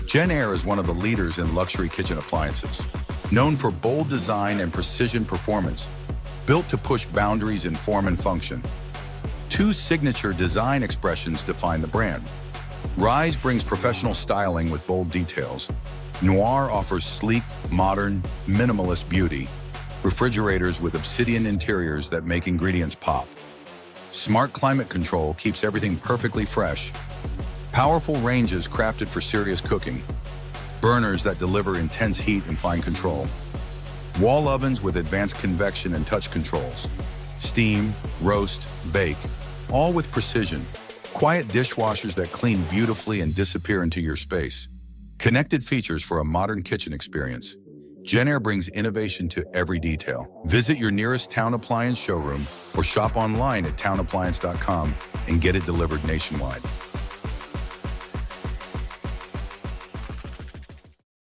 JennAir is one of the leaders in luxury kitchen appliances, known for bold design and precision performance, built to push boundaries in form and function. Two signature design expressions define the brand. Rise brings professional styling with bold details. Noir offers sleek, modern, minimalist beauty. Refrigerators with obsidian interiors that make ingredients pop. Smart climate control keeps everything perfectly fresh. Powerful ranges crafted for serious cooking. Burners that deliver intense heat and fine control. Wall ovens with advanced convection and touch controls. Steam, roast, bake, all with precision. Quiet dishwashers that clean beautifully and disappear into your space. Connected features for a modern kitchen experience. JennAir brings innovation to every detail. Visit your nearest Town Appliance showroom or shop online at townappliance.com and get it delivered nationwide.